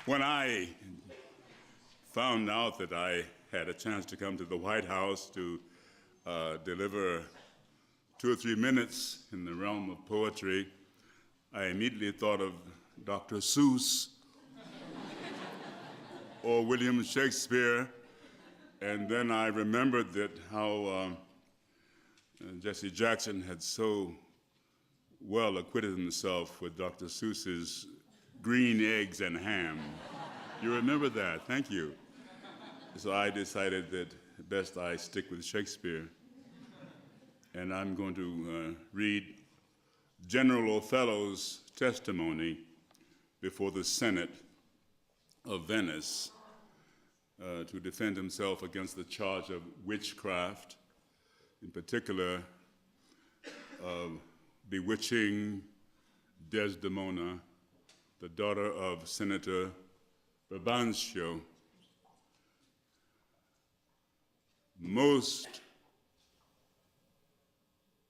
When I found out that I had a chance to come to the White House to deliver 2 or 3 minutes in the realm of poetry, I immediately thought of Dr. Seuss or William Shakespeare, and then I remembered that how Jesse Jackson had so well acquitted himself with Dr. Seuss's Green Eggs and Ham. You remember that? Thank you. So I decided that best I stick with Shakespeare. And I'm going to read General Othello's testimony before the Senate of Venice to defend himself against the charge of witchcraft, in particular of bewitching Desdemona, the daughter of Senator Brabantio. Most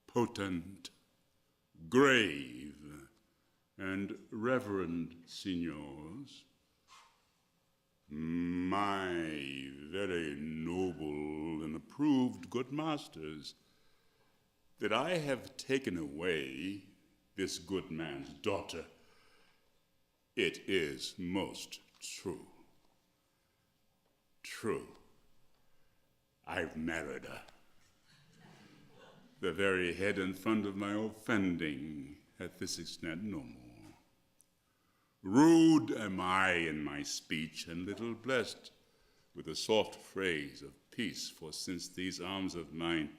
potent, grave, and reverend signors, my very noble and approved good masters, that I have taken away this good man's daughter, it is most true. True. I've married her. The very head and front of my offending at this extent no more. Rude am I in my speech, and little blessed with the soft phrase of peace, for since these arms of mine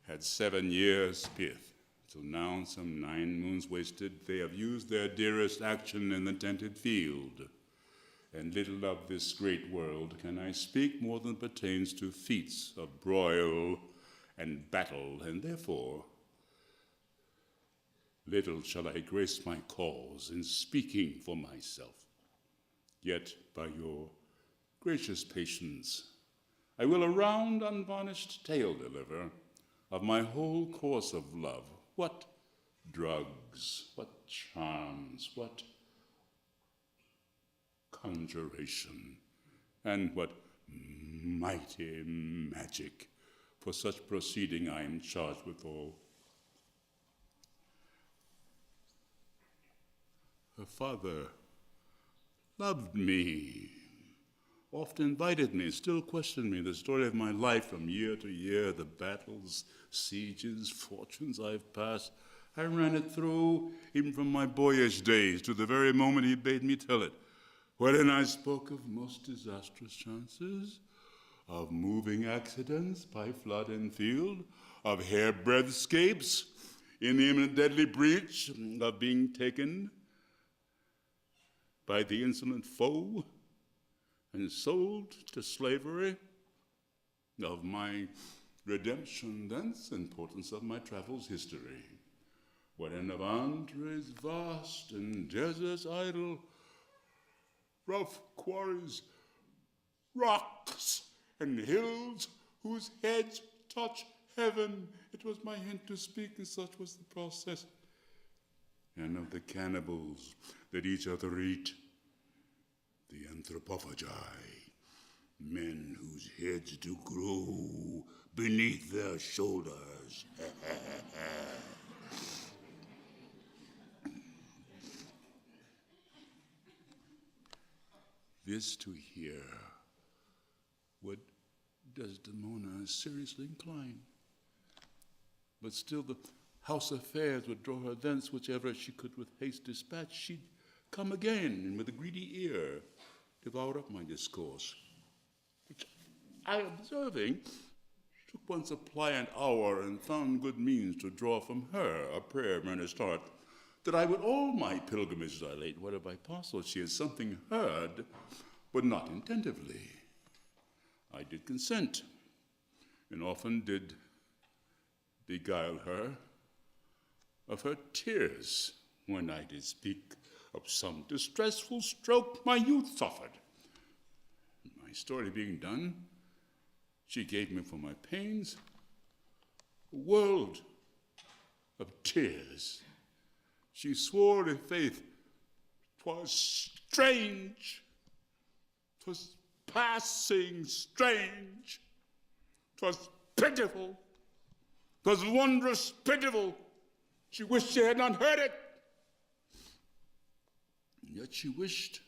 had 7 years' pith, till now some 9 moons wasted, they have used their dearest action in the tented field. And little of this great world can I speak more than pertains to feats of broil and battle, and therefore little shall I grace my cause in speaking for myself. Yet by your gracious patience I will a round unvarnished tale deliver of my whole course of love. What drugs, what charms, what conjuration, and what mighty magic for such proceeding I am charged withal. Her father loved me, oft invited me, still questioned me, the story of my life from year to year, the battles, sieges, fortunes I've passed. I ran it through, even from my boyish days to the very moment he bade me tell it, wherein I spoke of most disastrous chances, of moving accidents by flood and field, of hairbreadth escapes in the imminent deadly breach, of being taken by the insolent foe and sold to slavery, of my redemption thence, importance of my travels history, wherein of entrees vast and deserts idle, rough quarries, rocks, and hills whose heads touch heaven. It was my hint to speak, and such was the process. And of the cannibals that each other eat, the anthropophagi, men whose heads do grow beneath their shoulders. This to hear would Desdemona seriously incline, but still the house affairs would draw her thence, whichever she could with haste dispatch. She'd come again, and with a greedy ear devour up my discourse, which I, observing, took one suppliant hour and found good means to draw from her a prayer of earnest heart, that I would all my pilgrimages dilate, whether by parcel she had something heard, but not intentively. I did consent, and often did beguile her of her tears when I did speak of some distressful stroke my youth suffered. My story being done, she gave me for my pains a world of tears. She swore in faith 'Twas strange. 'Twas passing strange. 'Twas pitiful. 'Twas wondrous pitiful. She wished she had not heard it. And yet she wished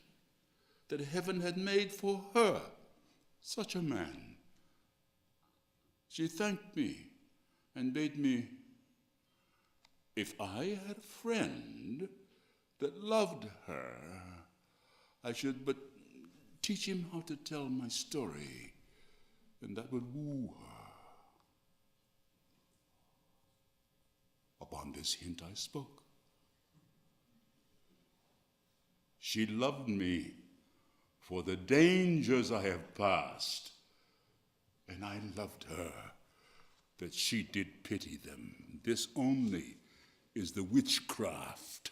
that heaven had made for her such a man. She thanked me and bade me, if I had a friend that loved her, I should but teach him how to tell my story, and that would woo her. Upon this hint I spoke. She loved me for the dangers I have passed, and I loved her that she did pity them. This only is the witchcraft